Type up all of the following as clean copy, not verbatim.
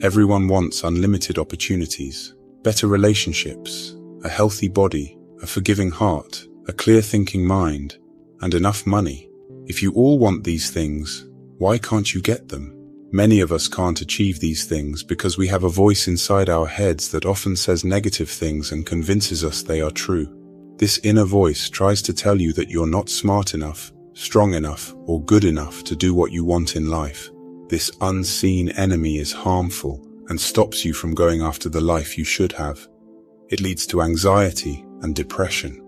Everyone wants unlimited opportunities, better relationships, a healthy body, a forgiving heart, a clear-thinking mind, and enough money. If you all want these things, why can't you get them? Many of us can't achieve these things because we have a voice inside our heads that often says negative things and convinces us they are true. This inner voice tries to tell you that you're not smart enough, strong enough, or good enough to do what you want in life. This unseen enemy is harmful and stops you from going after the life you should have. It leads to anxiety and depression.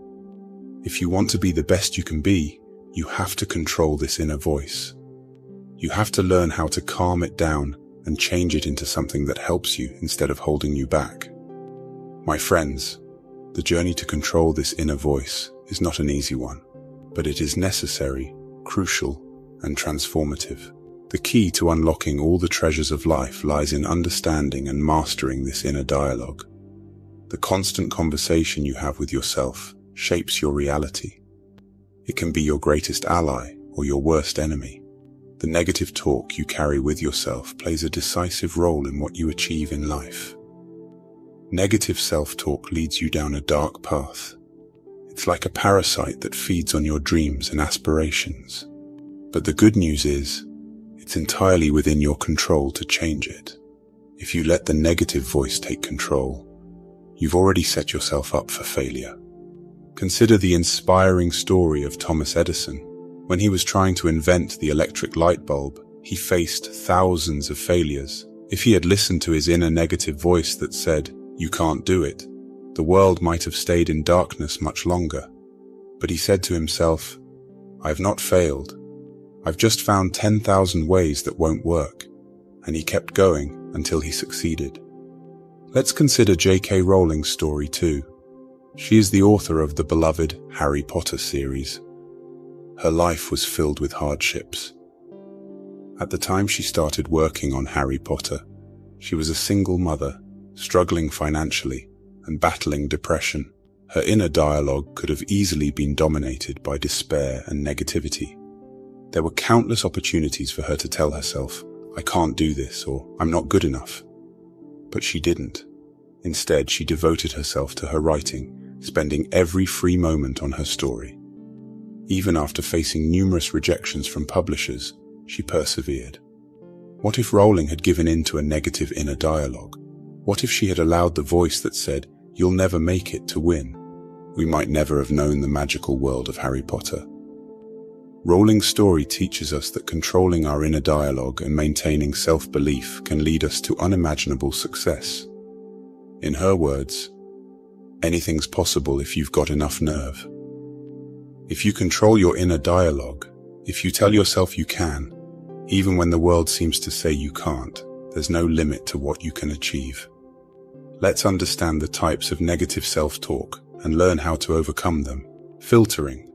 If you want to be the best you can be, you have to control this inner voice. You have to learn how to calm it down and change it into something that helps you instead of holding you back. My friends, the journey to control this inner voice is not an easy one, but it is necessary, crucial, and transformative. The key to unlocking all the treasures of life lies in understanding and mastering this inner dialogue. The constant conversation you have with yourself shapes your reality. It can be your greatest ally or your worst enemy. The negative talk you carry with yourself plays a decisive role in what you achieve in life. Negative self-talk leads you down a dark path. It's like a parasite that feeds on your dreams and aspirations. But the good news is, it's entirely within your control to change it. If you let the negative voice take control, you've already set yourself up for failure. Consider the inspiring story of Thomas Edison. When he was trying to invent the electric light bulb, he faced thousands of failures. If he had listened to his inner negative voice that said, "You can't do it," the world might have stayed in darkness much longer. But he said to himself, "I've not failed. I've just found 10,000 ways that won't work." And he kept going until he succeeded. Let's consider J.K. Rowling's story too. She is the author of the beloved Harry Potter series. Her life was filled with hardships. At the time she started working on Harry Potter, she was a single mother, struggling financially and battling depression. Her inner dialogue could have easily been dominated by despair and negativity. There were countless opportunities for her to tell herself, "I can't do this," or "I'm not good enough." But she didn't. Instead, she devoted herself to her writing, spending every free moment on her story. Even after facing numerous rejections from publishers, she persevered. What if Rowling had given in to a negative inner dialogue? What if she had allowed the voice that said, "You'll never make it," to win? We might never have known the magical world of Harry Potter. Rowling's story teaches us that controlling our inner dialogue and maintaining self-belief can lead us to unimaginable success. In her words, anything's possible if you've got enough nerve. If you control your inner dialogue, if you tell yourself you can, even when the world seems to say you can't, there's no limit to what you can achieve. Let's understand the types of negative self-talk and learn how to overcome them. Filtering.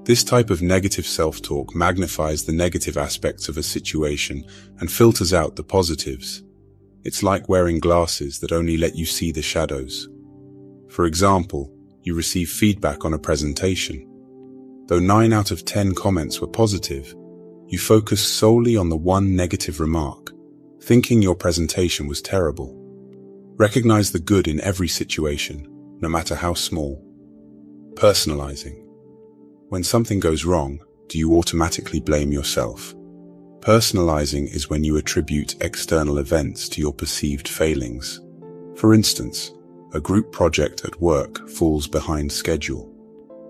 This type of negative self-talk magnifies the negative aspects of a situation and filters out the positives. It's like wearing glasses that only let you see the shadows. For example, you receive feedback on a presentation. Though 9 out of 10 comments were positive, you focus solely on the one negative remark, thinking your presentation was terrible. Recognize the good in every situation, no matter how small. Personalizing. When something goes wrong, do you automatically blame yourself? Personalizing is when you attribute external events to your perceived failings. For instance, a group project at work falls behind schedule.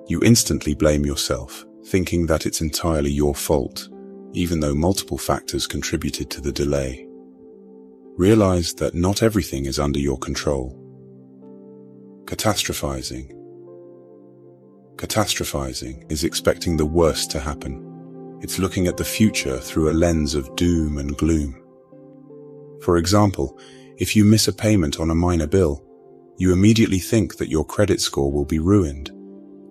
You instantly blame yourself, thinking that it's entirely your fault, even though multiple factors contributed to the delay. Realize that not everything is under your control. Catastrophizing. Catastrophizing is expecting the worst to happen. It's looking at the future through a lens of doom and gloom. For example, if you miss a payment on a minor bill, you immediately think that your credit score will be ruined,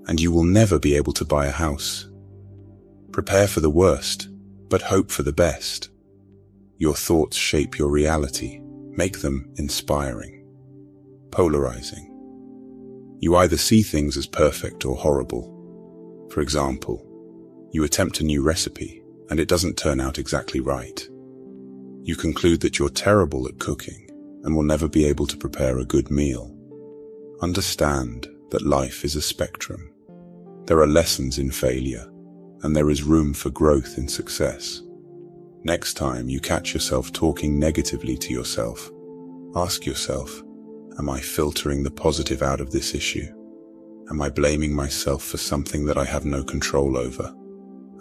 and you will never be able to buy a house. Prepare for the worst, but hope for the best. Your thoughts shape your reality, make them inspiring. Polarizing. You either see things as perfect or horrible. For example, you attempt a new recipe, and it doesn't turn out exactly right. You conclude that you're terrible at cooking and will never be able to prepare a good meal. Understand that life is a spectrum. There are lessons in failure, and there is room for growth in success. Next time you catch yourself talking negatively to yourself, ask yourself, am I filtering the positive out of this issue? Am I blaming myself for something that I have no control over?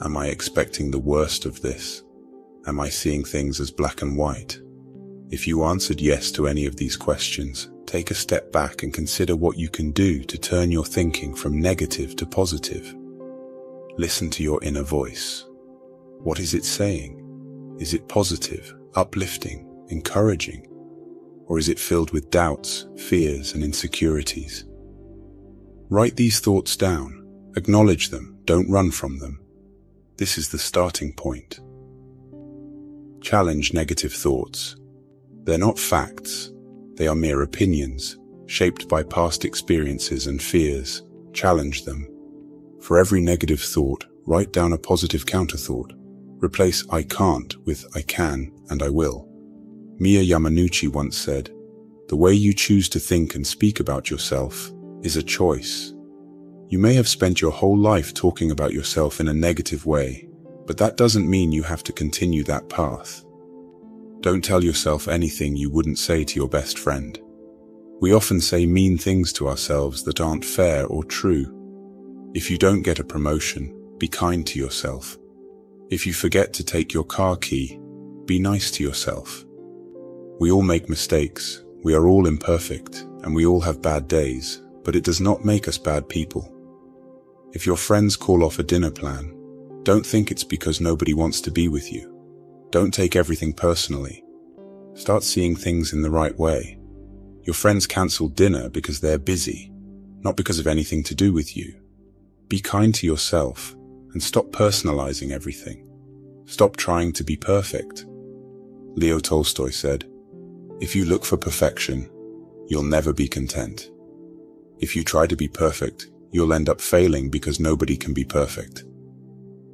Am I expecting the worst of this? Am I seeing things as black and white? If you answered yes to any of these questions, take a step back and consider what you can do to turn your thinking from negative to positive. Listen to your inner voice. What is it saying? Is it positive, uplifting, encouraging? Or is it filled with doubts, fears, and insecurities? Write these thoughts down. Acknowledge them. Don't run from them. This is the starting point. Challenge negative thoughts. They're not facts. They are mere opinions, shaped by past experiences and fears. Challenge them. For every negative thought, write down a positive counterthought. Replace I can't with I can and I will. Mia Yamanouchi once said, "The way you choose to think and speak about yourself is a choice." You may have spent your whole life talking about yourself in a negative way, but that doesn't mean you have to continue that path. Don't tell yourself anything you wouldn't say to your best friend. We often say mean things to ourselves that aren't fair or true. If you don't get a promotion, be kind to yourself. If you forget to take your car key, be nice to yourself. We all make mistakes, we are all imperfect, and we all have bad days, but it does not make us bad people. If your friends call off a dinner plan, don't think it's because nobody wants to be with you. Don't take everything personally. Start seeing things in the right way. Your friends cancel dinner because they're busy, not because of anything to do with you. Be kind to yourself and stop personalizing everything. Stop trying to be perfect. Leo Tolstoy said, "If you look for perfection, you'll never be content. If you try to be perfect, you'll end up failing because nobody can be perfect."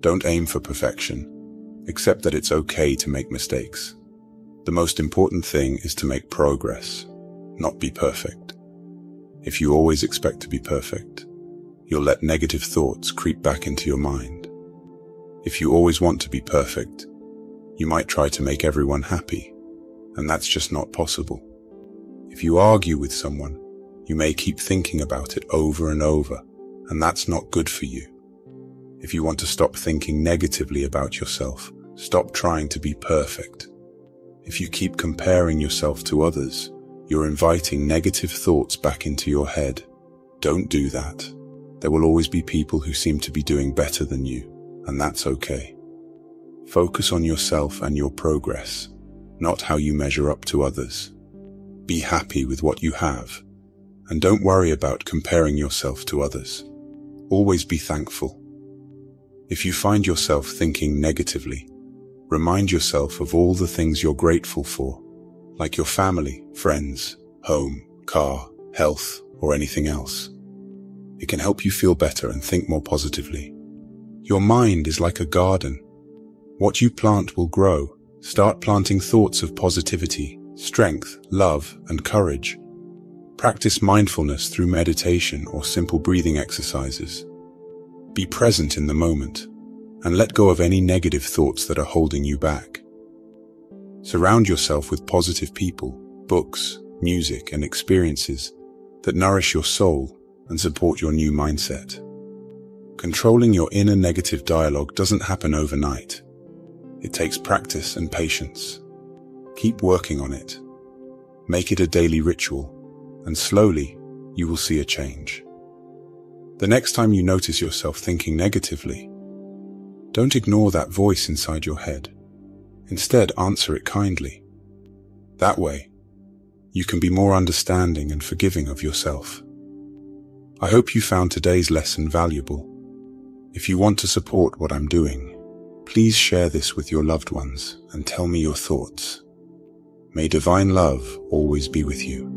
Don't aim for perfection. Accept that it's okay to make mistakes. The most important thing is to make progress, not be perfect. If you always expect to be perfect, you'll let negative thoughts creep back into your mind. If you always want to be perfect, you might try to make everyone happy, and that's just not possible. If you argue with someone, you may keep thinking about it over and over, and that's not good for you. If you want to stop thinking negatively about yourself, stop trying to be perfect. If you keep comparing yourself to others, you're inviting negative thoughts back into your head. Don't do that. There will always be people who seem to be doing better than you, and that's okay. Focus on yourself and your progress, not how you measure up to others. Be happy with what you have, and don't worry about comparing yourself to others. Always be thankful. If you find yourself thinking negatively, remind yourself of all the things you're grateful for, like your family, friends, home, car, health, or anything else. It can help you feel better and think more positively. Your mind is like a garden. What you plant will grow. Start planting thoughts of positivity, strength, love, and courage. Practice mindfulness through meditation or simple breathing exercises. Be present in the moment, and let go of any negative thoughts that are holding you back. Surround yourself with positive people, books, music, and experiences that nourish your soul and support your new mindset. Controlling your inner negative dialogue doesn't happen overnight. It takes practice and patience. Keep working on it. Make it a daily ritual, and slowly you will see a change. The next time you notice yourself thinking negatively, don't ignore that voice inside your head. Instead, answer it kindly. That way, you can be more understanding and forgiving of yourself. I hope you found today's lesson valuable. If you want to support what I'm doing, please share this with your loved ones and tell me your thoughts. May divine love always be with you.